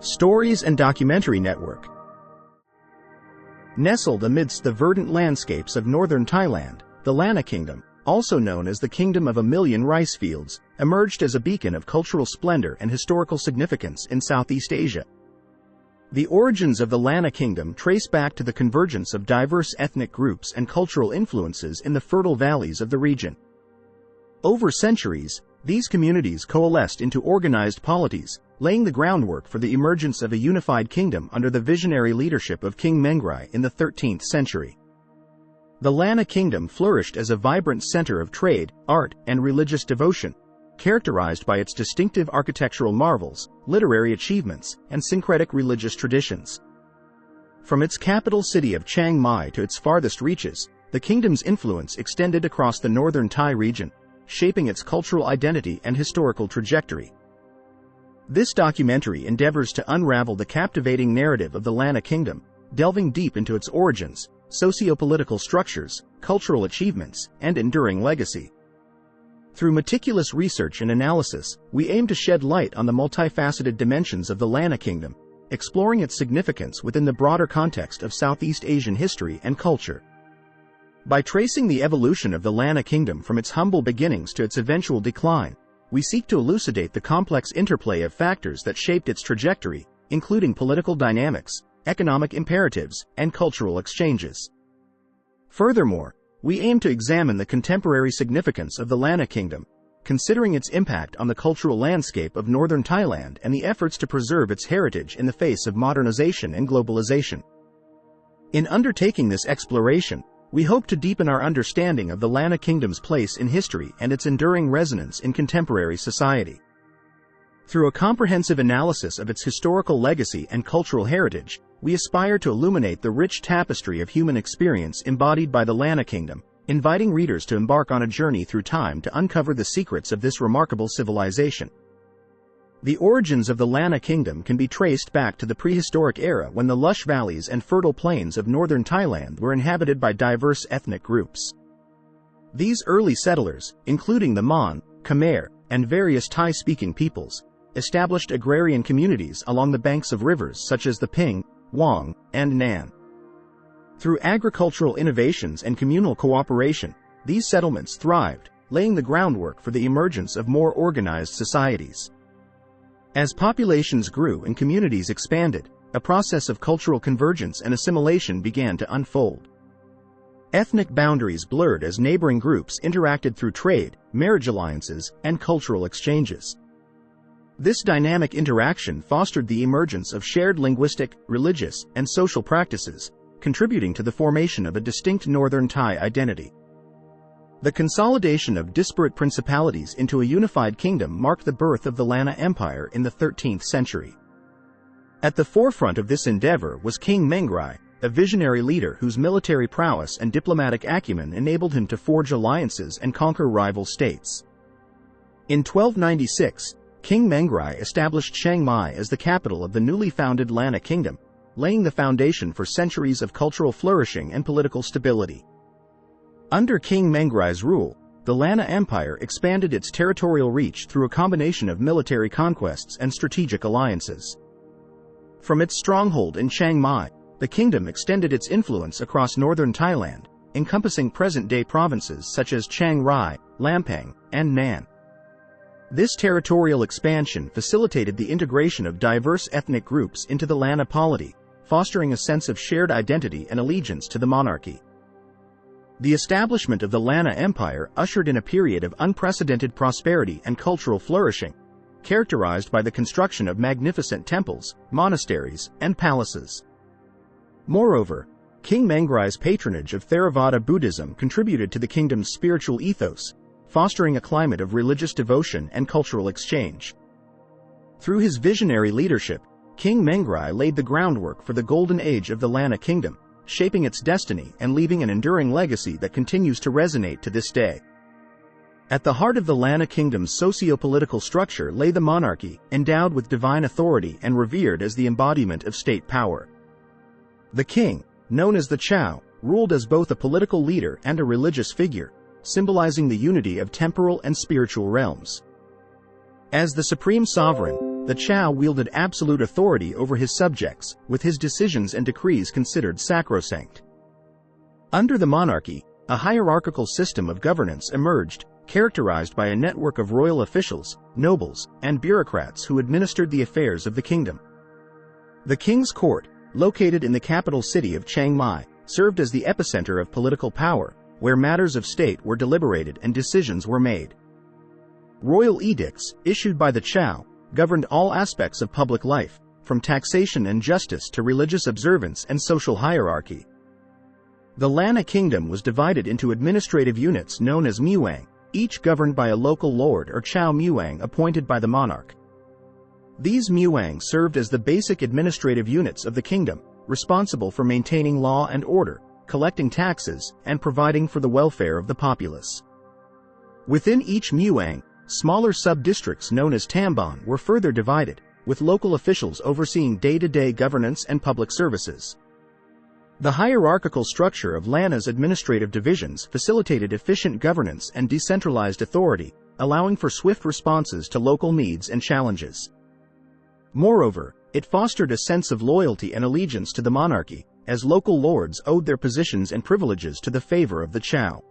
Stories and Documentary Network. Nestled amidst the verdant landscapes of northern Thailand, the Lanna Kingdom, also known as the Kingdom of a Million Rice Fields, emerged as a beacon of cultural splendor and historical significance in Southeast Asia. The origins of the Lanna Kingdom trace back to the convergence of diverse ethnic groups and cultural influences in the fertile valleys of the region. Over centuries, these communities coalesced into organized polities, laying the groundwork for the emergence of a unified kingdom under the visionary leadership of King Mengrai in the 13th century. The Lanna Kingdom flourished as a vibrant center of trade, art, and religious devotion, characterized by its distinctive architectural marvels, literary achievements, and syncretic religious traditions. From its capital city of Chiang Mai to its farthest reaches, the kingdom's influence extended across the northern Thai region, shaping its cultural identity and historical trajectory. This documentary endeavors to unravel the captivating narrative of the Lanna Kingdom, delving deep into its origins, socio-political structures, cultural achievements, and enduring legacy. Through meticulous research and analysis, we aim to shed light on the multifaceted dimensions of the Lanna Kingdom, exploring its significance within the broader context of Southeast Asian history and culture. By tracing the evolution of the Lanna Kingdom from its humble beginnings to its eventual decline, we seek to elucidate the complex interplay of factors that shaped its trajectory, including political dynamics, economic imperatives, and cultural exchanges. Furthermore, we aim to examine the contemporary significance of the Lanna Kingdom, considering its impact on the cultural landscape of northern Thailand and the efforts to preserve its heritage in the face of modernization and globalization. In undertaking this exploration, we hope to deepen our understanding of the Lanna Kingdom's place in history and its enduring resonance in contemporary society. Through a comprehensive analysis of its historical legacy and cultural heritage, we aspire to illuminate the rich tapestry of human experience embodied by the Lanna Kingdom, inviting readers to embark on a journey through time to uncover the secrets of this remarkable civilization. The origins of the Lanna Kingdom can be traced back to the prehistoric era when the lush valleys and fertile plains of northern Thailand were inhabited by diverse ethnic groups. These early settlers, including the Mon, Khmer, and various Thai-speaking peoples, established agrarian communities along the banks of rivers such as the Ping, Wang, and Nan. Through agricultural innovations and communal cooperation, these settlements thrived, laying the groundwork for the emergence of more organized societies. As populations grew and communities expanded, a process of cultural convergence and assimilation began to unfold. Ethnic boundaries blurred as neighboring groups interacted through trade, marriage alliances, and cultural exchanges. This dynamic interaction fostered the emergence of shared linguistic, religious, and social practices, contributing to the formation of a distinct Northern Thai identity. The consolidation of disparate principalities into a unified kingdom marked the birth of the Lanna Empire in the 13th century. At the forefront of this endeavor was King Mengrai, a visionary leader whose military prowess and diplomatic acumen enabled him to forge alliances and conquer rival states. In 1296, King Mengrai established Chiang Mai as the capital of the newly founded Lanna Kingdom, laying the foundation for centuries of cultural flourishing and political stability. Under King Mengrai's rule, the Lanna Empire expanded its territorial reach through a combination of military conquests and strategic alliances. From its stronghold in Chiang Mai, the kingdom extended its influence across northern Thailand, encompassing present-day provinces such as Chiang Rai, Lampang, and Nan. This territorial expansion facilitated the integration of diverse ethnic groups into the Lanna polity, fostering a sense of shared identity and allegiance to the monarchy. The establishment of the Lanna Empire ushered in a period of unprecedented prosperity and cultural flourishing, characterized by the construction of magnificent temples, monasteries, and palaces. Moreover, King Mengrai's patronage of Theravada Buddhism contributed to the kingdom's spiritual ethos, fostering a climate of religious devotion and cultural exchange. Through his visionary leadership, King Mengrai laid the groundwork for the golden age of the Lanna Kingdom, shaping its destiny and leaving an enduring legacy that continues to resonate to this day. At the heart of the Lanna Kingdom's socio-political structure lay the monarchy, endowed with divine authority and revered as the embodiment of state power. The king, known as the Chow, ruled as both a political leader and a religious figure, symbolizing the unity of temporal and spiritual realms. As the supreme sovereign, the Chow wielded absolute authority over his subjects, with his decisions and decrees considered sacrosanct. Under the monarchy, a hierarchical system of governance emerged, characterized by a network of royal officials, nobles, and bureaucrats who administered the affairs of the kingdom. The king's court, located in the capital city of Chiang Mai, served as the epicenter of political power, where matters of state were deliberated and decisions were made. Royal edicts, issued by the Chow, governed all aspects of public life, from taxation and justice to religious observance and social hierarchy. The Lanna Kingdom was divided into administrative units known as muang, each governed by a local lord or Chow muang appointed by the monarch. These muang served as the basic administrative units of the kingdom, responsible for maintaining law and order, collecting taxes, and providing for the welfare of the populace. Within each muang, smaller sub-districts known as tamban were further divided, with local officials overseeing day-to-day governance and public services. The hierarchical structure of Lanna's administrative divisions facilitated efficient governance and decentralized authority, allowing for swift responses to local needs and challenges. Moreover, it fostered a sense of loyalty and allegiance to the monarchy, as local lords owed their positions and privileges to the favor of the Chow.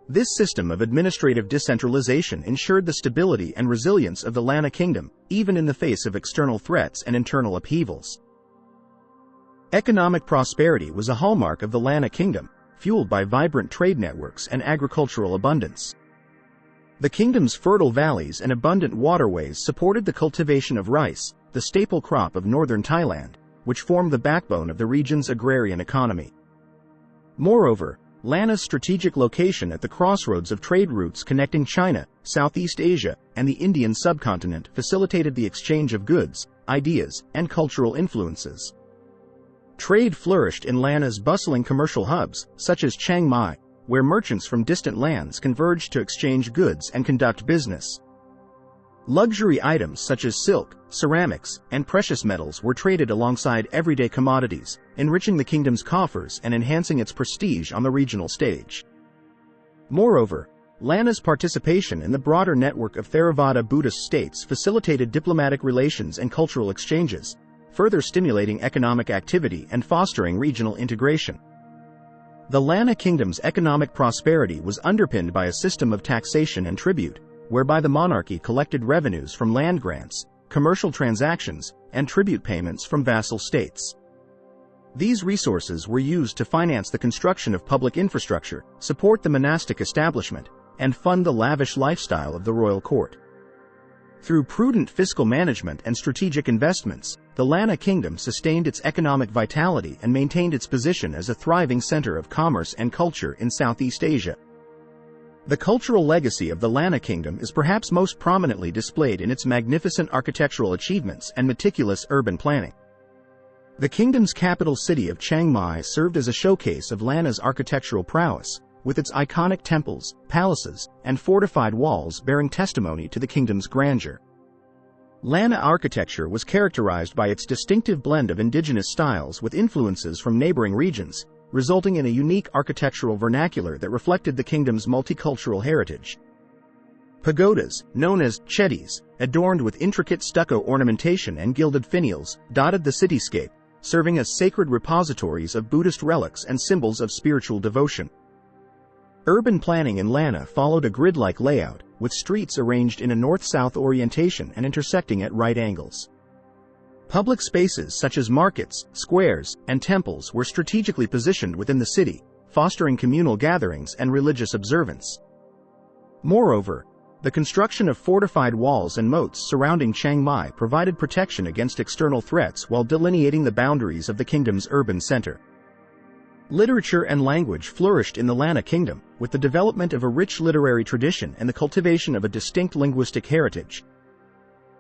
This system of administrative decentralization ensured the stability and resilience of the Lanna Kingdom, even in the face of external threats and internal upheavals. Economic prosperity was a hallmark of the Lanna Kingdom, fueled by vibrant trade networks and agricultural abundance. The kingdom's fertile valleys and abundant waterways supported the cultivation of rice, the staple crop of Northern Thailand, which formed the backbone of the region's agrarian economy. Moreover, Lanna's strategic location at the crossroads of trade routes connecting China, Southeast Asia, and the Indian subcontinent facilitated the exchange of goods, ideas, and cultural influences. Trade flourished in Lanna's bustling commercial hubs, such as Chiang Mai, where merchants from distant lands converged to exchange goods and conduct business. Luxury items such as silk, ceramics, and precious metals were traded alongside everyday commodities, enriching the kingdom's coffers and enhancing its prestige on the regional stage. Moreover, Lanna's participation in the broader network of Theravada Buddhist states facilitated diplomatic relations and cultural exchanges, further stimulating economic activity and fostering regional integration. The Lanna Kingdom's economic prosperity was underpinned by a system of taxation and tribute, whereby the monarchy collected revenues from land grants, commercial transactions, and tribute payments from vassal states. These resources were used to finance the construction of public infrastructure, support the monastic establishment, and fund the lavish lifestyle of the royal court. Through prudent fiscal management and strategic investments, the Lanna Kingdom sustained its economic vitality and maintained its position as a thriving center of commerce and culture in Southeast Asia. The cultural legacy of the Lanna Kingdom is perhaps most prominently displayed in its magnificent architectural achievements and meticulous urban planning. The kingdom's capital city of Chiang Mai served as a showcase of Lanna's architectural prowess, with its iconic temples, palaces, and fortified walls bearing testimony to the kingdom's grandeur. Lanna architecture was characterized by its distinctive blend of indigenous styles with influences from neighboring regions, resulting in a unique architectural vernacular that reflected the kingdom's multicultural heritage. Pagodas, known as chetties, adorned with intricate stucco ornamentation and gilded finials, dotted the cityscape, serving as sacred repositories of Buddhist relics and symbols of spiritual devotion. Urban planning in Lanna followed a grid-like layout, with streets arranged in a north-south orientation and intersecting at right angles. Public spaces such as markets, squares, and temples were strategically positioned within the city, fostering communal gatherings and religious observance. Moreover, the construction of fortified walls and moats surrounding Chiang Mai provided protection against external threats while delineating the boundaries of the kingdom's urban center. Literature and language flourished in the Lanna Kingdom, with the development of a rich literary tradition and the cultivation of a distinct linguistic heritage.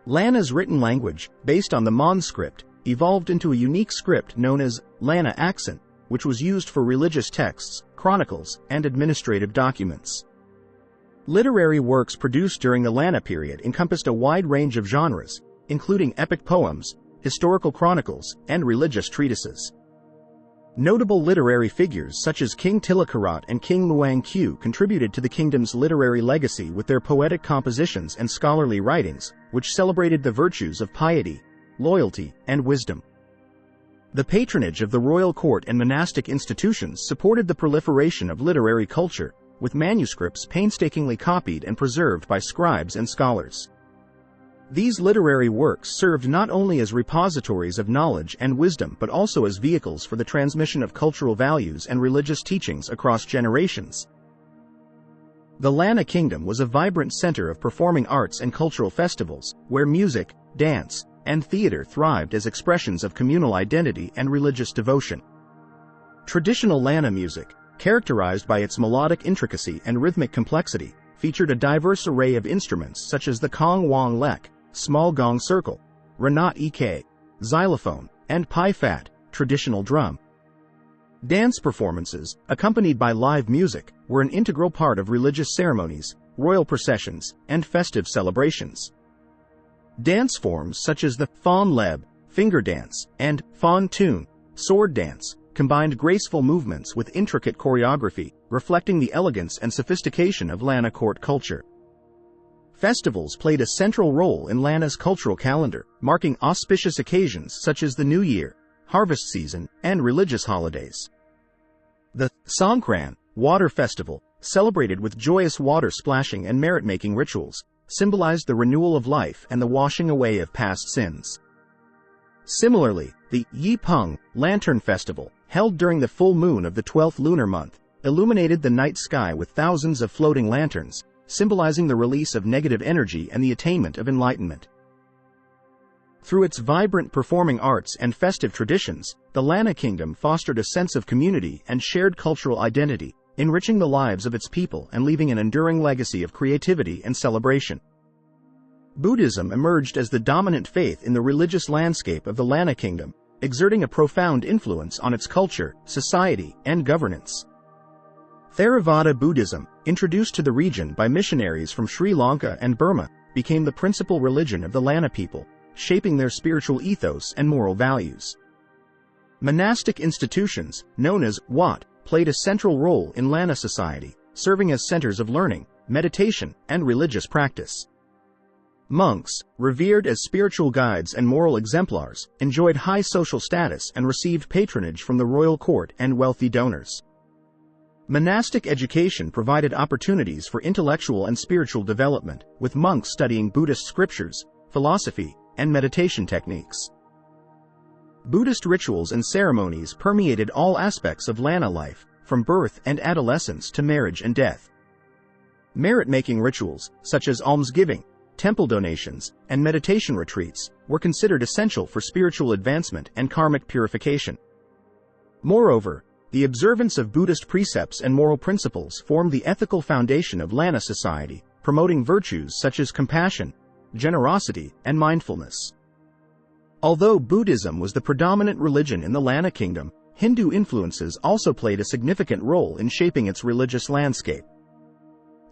Lanna's written language, based on the Mon script, evolved into a unique script known as Lanna accent, which was used for religious texts, chronicles, and administrative documents. Literary works produced during the Lanna period encompassed a wide range of genres, including epic poems, historical chronicles, and religious treatises. Notable literary figures such as King Tilakarat and King Muang Q contributed to the kingdom's literary legacy with their poetic compositions and scholarly writings, which celebrated the virtues of piety, loyalty, and wisdom. The patronage of the royal court and monastic institutions supported the proliferation of literary culture, with manuscripts painstakingly copied and preserved by scribes and scholars. These literary works served not only as repositories of knowledge and wisdom but also as vehicles for the transmission of cultural values and religious teachings across generations. The Lanna Kingdom was a vibrant center of performing arts and cultural festivals, where music, dance, and theater thrived as expressions of communal identity and religious devotion. Traditional Lanna music, characterized by its melodic intricacy and rhythmic complexity, featured a diverse array of instruments such as the Kong Wong Lek, small gong circle, Renat Ek, xylophone, and Pai Fat, traditional drum. Dance performances, accompanied by live music, were an integral part of religious ceremonies, royal processions, and festive celebrations. Dance forms such as the Fawn Leb, finger dance, and Fawn Tune, sword dance, combined graceful movements with intricate choreography, reflecting the elegance and sophistication of Lanna court culture. Festivals played a central role in Lanna's cultural calendar, marking auspicious occasions such as the New Year, harvest season, and religious holidays. The Songkran, water festival, celebrated with joyous water splashing and merit-making rituals, symbolized the renewal of life and the washing away of past sins. Similarly, the Yi Peng Lantern Festival, held during the full moon of the 12th lunar month, illuminated the night sky with thousands of floating lanterns, symbolizing the release of negative energy and the attainment of enlightenment. Through its vibrant performing arts and festive traditions, the Lanna Kingdom fostered a sense of community and shared cultural identity, enriching the lives of its people and leaving an enduring legacy of creativity and celebration. Buddhism emerged as the dominant faith in the religious landscape of the Lanna Kingdom, exerting a profound influence on its culture, society, and governance. Theravada Buddhism, introduced to the region by missionaries from Sri Lanka and Burma, became the principal religion of the Lanna people, shaping their spiritual ethos and moral values. Monastic institutions, known as Wat, played a central role in Lanna society, serving as centers of learning, meditation, and religious practice. Monks, revered as spiritual guides and moral exemplars, enjoyed high social status and received patronage from the royal court and wealthy donors. Monastic education provided opportunities for intellectual and spiritual development, with monks studying Buddhist scriptures, philosophy, and meditation techniques. Buddhist rituals and ceremonies permeated all aspects of Lanna life, from birth and adolescence to marriage and death. Merit-making rituals, such as almsgiving, temple donations, and meditation retreats, were considered essential for spiritual advancement and karmic purification. Moreover, the observance of Buddhist precepts and moral principles formed the ethical foundation of Lanna society, promoting virtues such as compassion, generosity, and mindfulness. Although Buddhism was the predominant religion in the Lanna Kingdom, Hindu influences also played a significant role in shaping its religious landscape.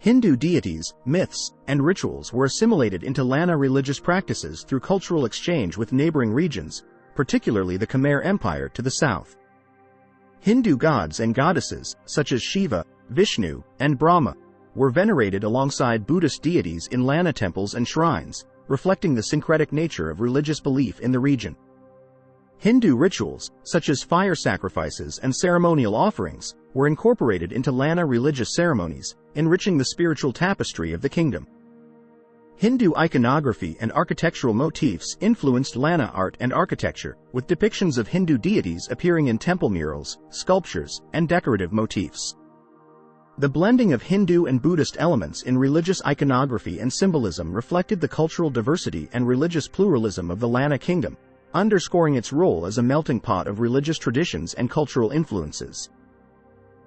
Hindu deities, myths, and rituals were assimilated into Lanna religious practices through cultural exchange with neighboring regions, particularly the Khmer Empire to the south. Hindu gods and goddesses, such as Shiva, Vishnu, and Brahma, were venerated alongside Buddhist deities in Lanna temples and shrines, reflecting the syncretic nature of religious belief in the region. Hindu rituals, such as fire sacrifices and ceremonial offerings, were incorporated into Lanna religious ceremonies, enriching the spiritual tapestry of the kingdom. Hindu iconography and architectural motifs influenced Lanna art and architecture, with depictions of Hindu deities appearing in temple murals, sculptures, and decorative motifs. The blending of Hindu and Buddhist elements in religious iconography and symbolism reflected the cultural diversity and religious pluralism of the Lanna Kingdom, underscoring its role as a melting pot of religious traditions and cultural influences.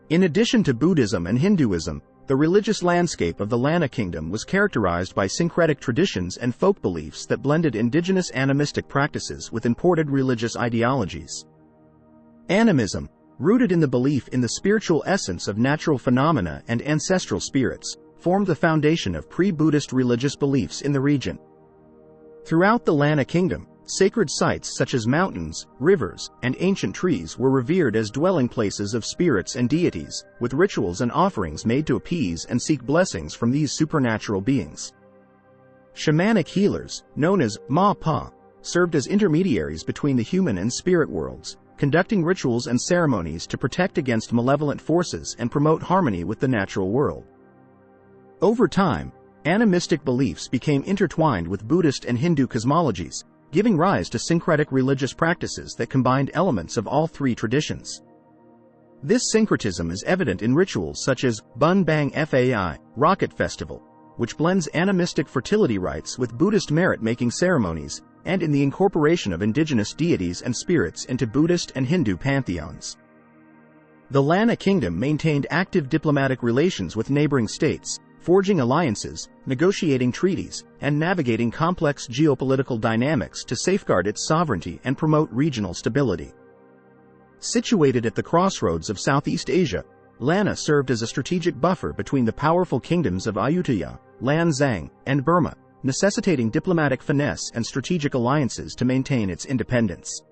In addition to Buddhism and Hinduism, the religious landscape of the Lanna Kingdom was characterized by syncretic traditions and folk beliefs that blended indigenous animistic practices with imported religious ideologies. Animism, rooted in the belief in the spiritual essence of natural phenomena and ancestral spirits, formed the foundation of pre-Buddhist religious beliefs in the region. Throughout the Lanna Kingdom, Sacred sites such as mountains, rivers, and ancient trees were revered as dwelling places of spirits and deities, with rituals and offerings made to appease and seek blessings from these supernatural beings. Shamanic healers, known as Ma Pa, served as intermediaries between the human and spirit worlds, conducting rituals and ceremonies to protect against malevolent forces and promote harmony with the natural world. Over time, animistic beliefs became intertwined with Buddhist and Hindu cosmologies, giving rise to syncretic religious practices that combined elements of all three traditions. This syncretism is evident in rituals such as Bun Bang Fai, Rocket Festival, which blends animistic fertility rites with Buddhist merit-making ceremonies, and in the incorporation of indigenous deities and spirits into Buddhist and Hindu pantheons. The Lanna Kingdom maintained active diplomatic relations with neighboring states, forging alliances, negotiating treaties, and navigating complex geopolitical dynamics to safeguard its sovereignty and promote regional stability. Situated at the crossroads of Southeast Asia, Lanna served as a strategic buffer between the powerful kingdoms of Ayutthaya, Lanzang, and Burma, necessitating diplomatic finesse and strategic alliances to maintain its independence.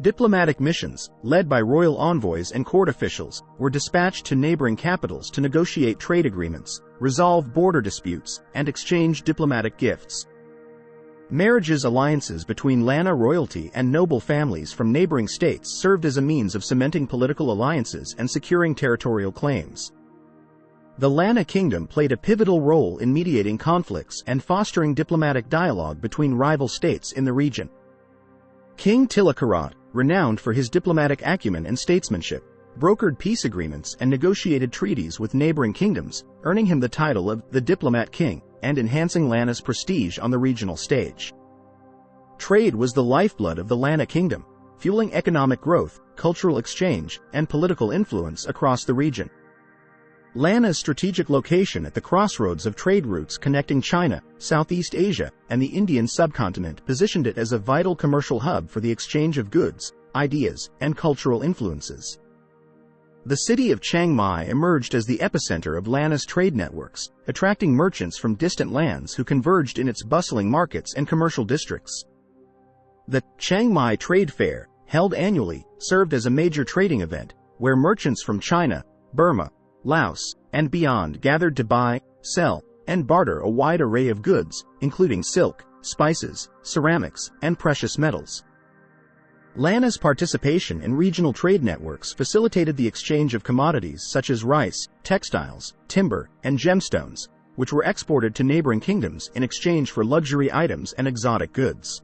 Diplomatic missions, led by royal envoys and court officials, were dispatched to neighboring capitals to negotiate trade agreements, resolve border disputes, and exchange diplomatic gifts. Marriages alliances between Lanna royalty and noble families from neighboring states served as a means of cementing political alliances and securing territorial claims. The Lanna Kingdom played a pivotal role in mediating conflicts and fostering diplomatic dialogue between rival states in the region. King Tilakarot, renowned for his diplomatic acumen and statesmanship, brokered peace agreements and negotiated treaties with neighboring kingdoms, earning him the title of the Diplomat King and enhancing Lanna's prestige on the regional stage. Trade was the lifeblood of the Lanna Kingdom, fueling economic growth, cultural exchange, and political influence across the region. Lanna's strategic location at the crossroads of trade routes connecting China, Southeast Asia, and the Indian subcontinent positioned it as a vital commercial hub for the exchange of goods, ideas, and cultural influences. The city of Chiang Mai emerged as the epicenter of Lanna's trade networks, attracting merchants from distant lands who converged in its bustling markets and commercial districts. The Chiang Mai Trade Fair, held annually, served as a major trading event, where merchants from China, Burma, Laos, and beyond gathered to buy, sell, and barter a wide array of goods, including silk, spices, ceramics, and precious metals. Lanna's participation in regional trade networks facilitated the exchange of commodities such as rice, textiles, timber, and gemstones, which were exported to neighboring kingdoms in exchange for luxury items and exotic goods.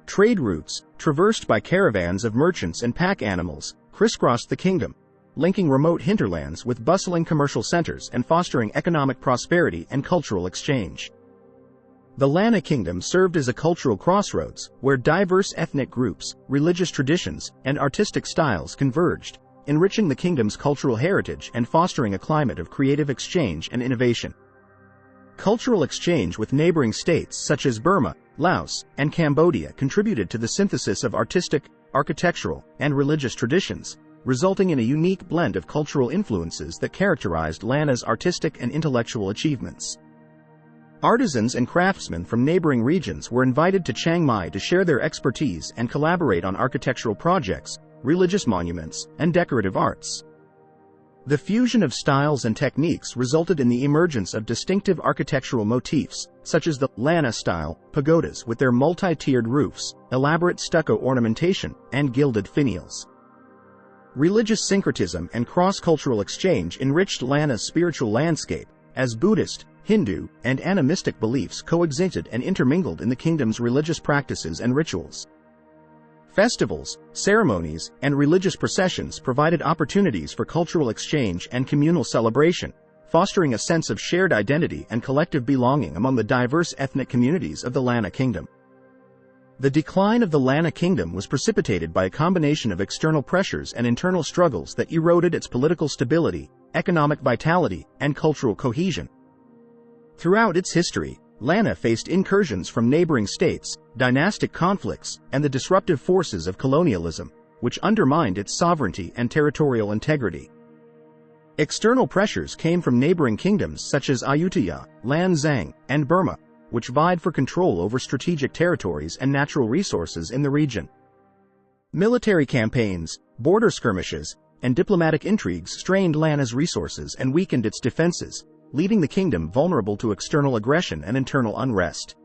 Trade routes, traversed by caravans of merchants and pack animals, crisscrossed the kingdom, linking remote hinterlands with bustling commercial centers and fostering economic prosperity and cultural exchange. The Lanna Kingdom served as a cultural crossroads, where diverse ethnic groups, religious traditions, and artistic styles converged, enriching the kingdom's cultural heritage and fostering a climate of creative exchange and innovation. Cultural exchange with neighboring states such as Burma, Laos, and Cambodia contributed to the synthesis of artistic, architectural, and religious traditions, resulting in a unique blend of cultural influences that characterized Lanna's artistic and intellectual achievements. Artisans and craftsmen from neighboring regions were invited to Chiang Mai to share their expertise and collaborate on architectural projects, religious monuments, and decorative arts. The fusion of styles and techniques resulted in the emergence of distinctive architectural motifs, such as the Lanna-style pagodas with their multi-tiered roofs, elaborate stucco ornamentation, and gilded finials. Religious syncretism and cross-cultural exchange enriched Lanna's spiritual landscape, as Buddhist, Hindu, and animistic beliefs coexisted and intermingled in the kingdom's religious practices and rituals. Festivals, ceremonies, and religious processions provided opportunities for cultural exchange and communal celebration, fostering a sense of shared identity and collective belonging among the diverse ethnic communities of the Lanna Kingdom. The decline of the Lanna Kingdom was precipitated by a combination of external pressures and internal struggles that eroded its political stability, economic vitality, and cultural cohesion. Throughout its history, Lanna faced incursions from neighboring states, dynastic conflicts, and the disruptive forces of colonialism, which undermined its sovereignty and territorial integrity. External pressures came from neighboring kingdoms such as Ayutthaya, Lanzang, and Burma, which vied for control over strategic territories and natural resources in the region. Military campaigns, border skirmishes, and diplomatic intrigues strained Lanna's resources and weakened its defenses, leaving the kingdom vulnerable to external aggression and internal unrest.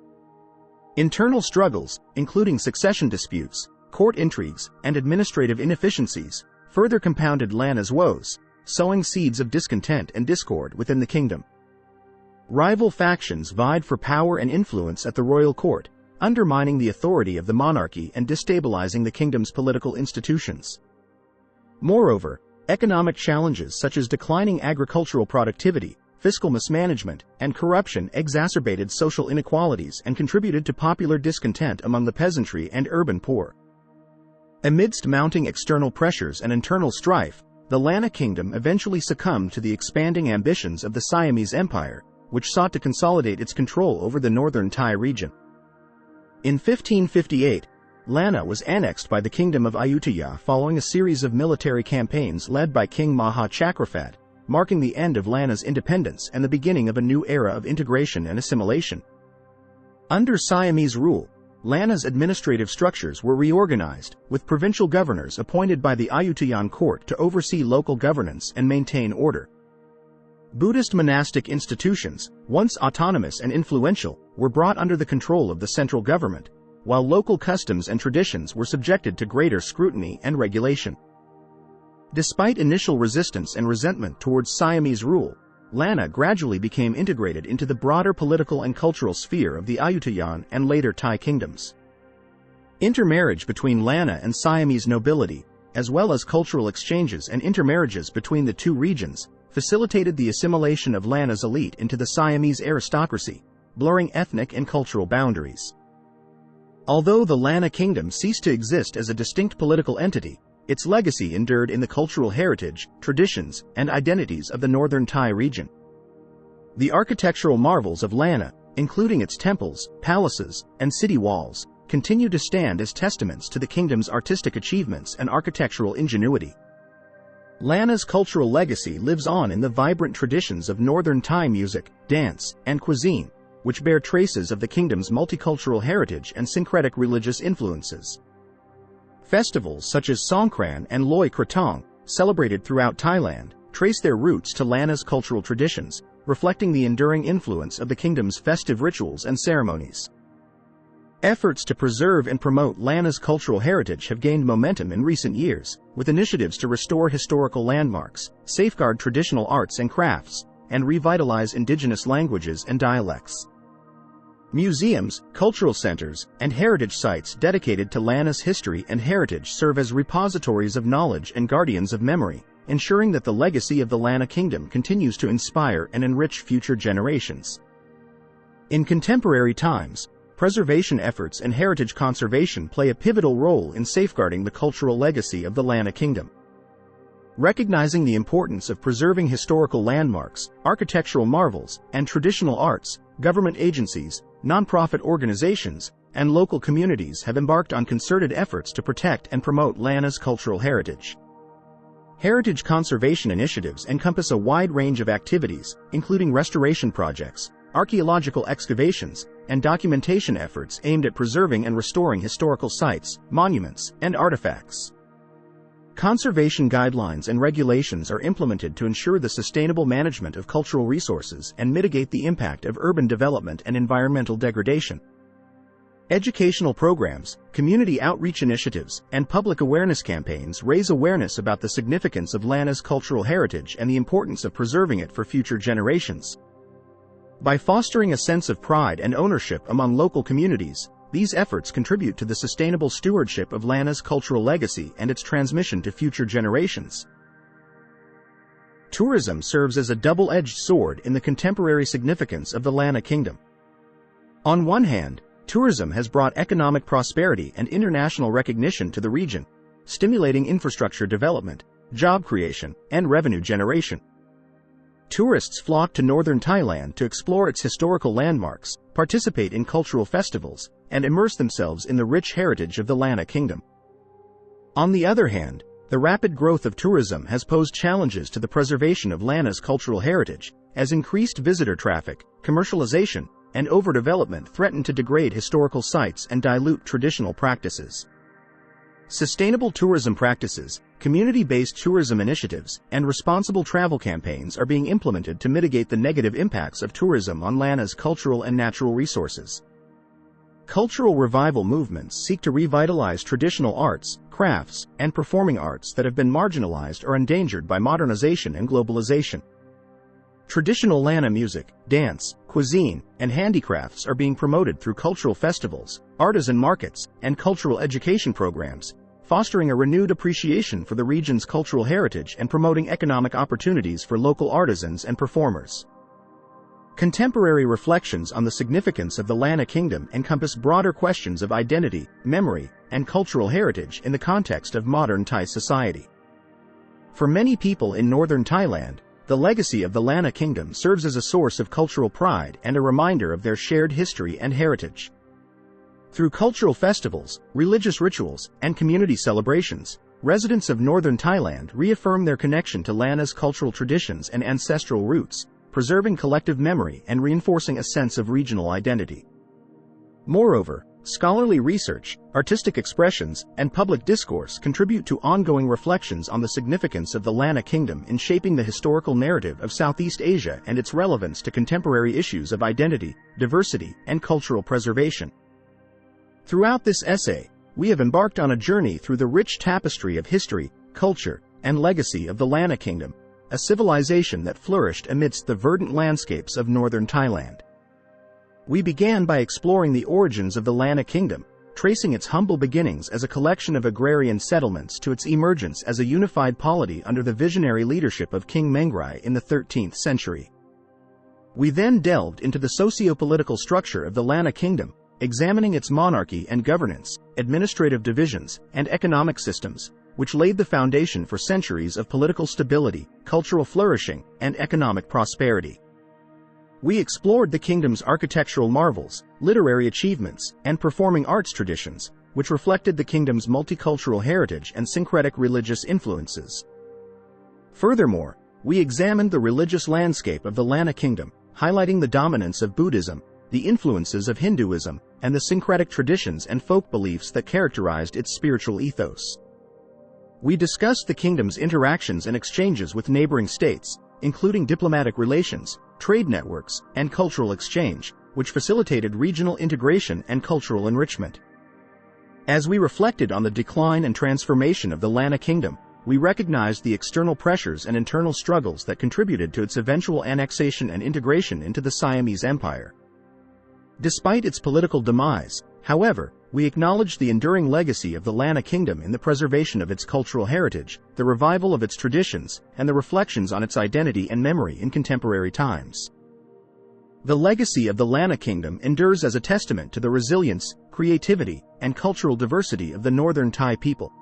Internal struggles, including succession disputes, court intrigues, and administrative inefficiencies, further compounded Lanna's woes, sowing seeds of discontent and discord within the kingdom. Rival factions vied for power and influence at the royal court, undermining the authority of the monarchy and destabilizing the kingdom's political institutions. Moreover, economic challenges such as declining agricultural productivity, fiscal mismanagement, and corruption exacerbated social inequalities and contributed to popular discontent among the peasantry and urban poor. Amidst mounting external pressures and internal strife, the Lanna Kingdom eventually succumbed to the expanding ambitions of the Siamese Empire, which sought to consolidate its control over the northern Thai region. In 1558, Lanna was annexed by the Kingdom of Ayutthaya following a series of military campaigns led by King Maha Chakraphat, marking the end of Lanna's independence and the beginning of a new era of integration and assimilation. Under Siamese rule, Lanna's administrative structures were reorganized, with provincial governors appointed by the Ayutthayan court to oversee local governance and maintain order. Buddhist monastic institutions, once autonomous and influential, were brought under the control of the central government, while local customs and traditions were subjected to greater scrutiny and regulation. Despite initial resistance and resentment towards Siamese rule, Lanna gradually became integrated into the broader political and cultural sphere of the Ayutthayan and later Thai kingdoms. Intermarriage between Lanna and Siamese nobility, as well as cultural exchanges and intermarriages between the two regions, facilitated the assimilation of Lanna's elite into the Siamese aristocracy, blurring ethnic and cultural boundaries. Although the Lanna Kingdom ceased to exist as a distinct political entity, its legacy endured in the cultural heritage, traditions, and identities of the northern Thai region. The architectural marvels of Lanna, including its temples, palaces, and city walls, continue to stand as testaments to the kingdom's artistic achievements and architectural ingenuity. Lanna's cultural legacy lives on in the vibrant traditions of northern Thai music, dance, and cuisine, which bear traces of the kingdom's multicultural heritage and syncretic religious influences. Festivals such as Songkran and Loi Krathong, celebrated throughout Thailand, trace their roots to Lanna's cultural traditions, reflecting the enduring influence of the kingdom's festive rituals and ceremonies. Efforts to preserve and promote Lanna's cultural heritage have gained momentum in recent years, with initiatives to restore historical landmarks, safeguard traditional arts and crafts, and revitalize indigenous languages and dialects. Museums, cultural centers, and heritage sites dedicated to Lanna's history and heritage serve as repositories of knowledge and guardians of memory, ensuring that the legacy of the Lanna Kingdom continues to inspire and enrich future generations. In contemporary times, preservation efforts and heritage conservation play a pivotal role in safeguarding the cultural legacy of the Lanna Kingdom. Recognizing the importance of preserving historical landmarks, architectural marvels, and traditional arts, government agencies, nonprofit organizations, and local communities have embarked on concerted efforts to protect and promote Lanna's cultural heritage. Heritage conservation initiatives encompass a wide range of activities, including restoration projects, archaeological excavations, and documentation efforts aimed at preserving and restoring historical sites, monuments, and artifacts. Conservation guidelines and regulations are implemented to ensure the sustainable management of cultural resources and mitigate the impact of urban development and environmental degradation. Educational programs, community outreach initiatives, and public awareness campaigns raise awareness about the significance of Lanna's cultural heritage and the importance of preserving it for future generations. By fostering a sense of pride and ownership among local communities, these efforts contribute to the sustainable stewardship of Lanna's cultural legacy and its transmission to future generations. Tourism serves as a double-edged sword in the contemporary significance of the Lanna Kingdom. On one hand, tourism has brought economic prosperity and international recognition to the region, stimulating infrastructure development, job creation, and revenue generation. Tourists flock to northern Thailand to explore its historical landmarks, participate in cultural festivals, and immerse themselves in the rich heritage of the Lanna Kingdom. On the other hand, the rapid growth of tourism has posed challenges to the preservation of Lanna's cultural heritage, as increased visitor traffic, commercialization, and overdevelopment threaten to degrade historical sites and dilute traditional practices. Sustainable tourism practices, community-based tourism initiatives, and responsible travel campaigns are being implemented to mitigate the negative impacts of tourism on Lanna's cultural and natural resources. Cultural revival movements seek to revitalize traditional arts, crafts, and performing arts that have been marginalized or endangered by modernization and globalization. Traditional Lanna music, dance, cuisine, and handicrafts are being promoted through cultural festivals, artisan markets, and cultural education programs, fostering a renewed appreciation for the region's cultural heritage and promoting economic opportunities for local artisans and performers. Contemporary reflections on the significance of the Lanna Kingdom encompass broader questions of identity, memory, and cultural heritage in the context of modern Thai society. For many people in northern Thailand, the legacy of the Lanna Kingdom serves as a source of cultural pride and a reminder of their shared history and heritage. Through cultural festivals, religious rituals, and community celebrations, residents of northern Thailand reaffirm their connection to Lanna's cultural traditions and ancestral roots, preserving collective memory and reinforcing a sense of regional identity. Moreover, scholarly research, artistic expressions, and public discourse contribute to ongoing reflections on the significance of the Lanna Kingdom in shaping the historical narrative of Southeast Asia and its relevance to contemporary issues of identity, diversity, and cultural preservation. Throughout this essay, we have embarked on a journey through the rich tapestry of history, culture, and legacy of the Lanna Kingdom, a civilization that flourished amidst the verdant landscapes of northern Thailand. We began by exploring the origins of the Lanna Kingdom, tracing its humble beginnings as a collection of agrarian settlements to its emergence as a unified polity under the visionary leadership of King Mengrai in the 13th century. We then delved into the socio-political structure of the Lanna Kingdom, examining its monarchy and governance, administrative divisions, and economic systems, which laid the foundation for centuries of political stability, cultural flourishing, and economic prosperity. We explored the kingdom's architectural marvels, literary achievements, and performing arts traditions, which reflected the kingdom's multicultural heritage and syncretic religious influences. Furthermore, we examined the religious landscape of the Lanna Kingdom, highlighting the dominance of Buddhism, the influences of Hinduism, and the syncretic traditions and folk beliefs that characterized its spiritual ethos. We discussed the kingdom's interactions and exchanges with neighboring states, including diplomatic relations, trade networks, and cultural exchange, which facilitated regional integration and cultural enrichment. As we reflected on the decline and transformation of the Lanna Kingdom, we recognized the external pressures and internal struggles that contributed to its eventual annexation and integration into the Siamese Empire. Despite its political demise, however, we acknowledged the enduring legacy of the Lanna Kingdom in the preservation of its cultural heritage, the revival of its traditions, and the reflections on its identity and memory in contemporary times. The legacy of the Lanna Kingdom endures as a testament to the resilience, creativity, and cultural diversity of the northern Thai people.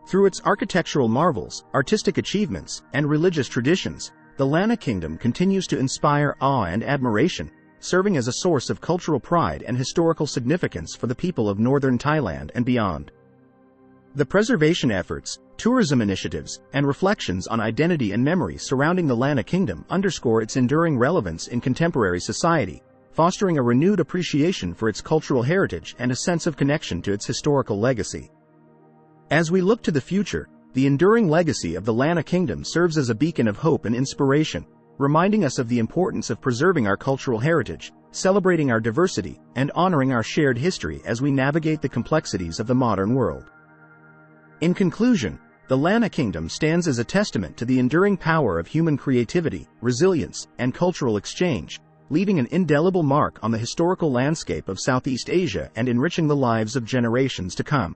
Through its architectural marvels, artistic achievements, and religious traditions, the Lanna Kingdom continues to inspire awe and admiration, serving as a source of cultural pride and historical significance for the people of northern Thailand and beyond. The preservation efforts, tourism initiatives, and reflections on identity and memory surrounding the Lanna Kingdom underscore its enduring relevance in contemporary society, fostering a renewed appreciation for its cultural heritage and a sense of connection to its historical legacy. As we look to the future, the enduring legacy of the Lanna Kingdom serves as a beacon of hope and inspiration, reminding us of the importance of preserving our cultural heritage, celebrating our diversity, and honoring our shared history as we navigate the complexities of the modern world. In conclusion, the Lanna Kingdom stands as a testament to the enduring power of human creativity, resilience, and cultural exchange, leaving an indelible mark on the historical landscape of Southeast Asia and enriching the lives of generations to come.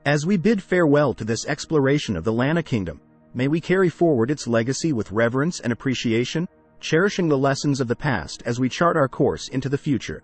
As we bid farewell to this exploration of the Lanna Kingdom, may we carry forward its legacy with reverence and appreciation, cherishing the lessons of the past as we chart our course into the future.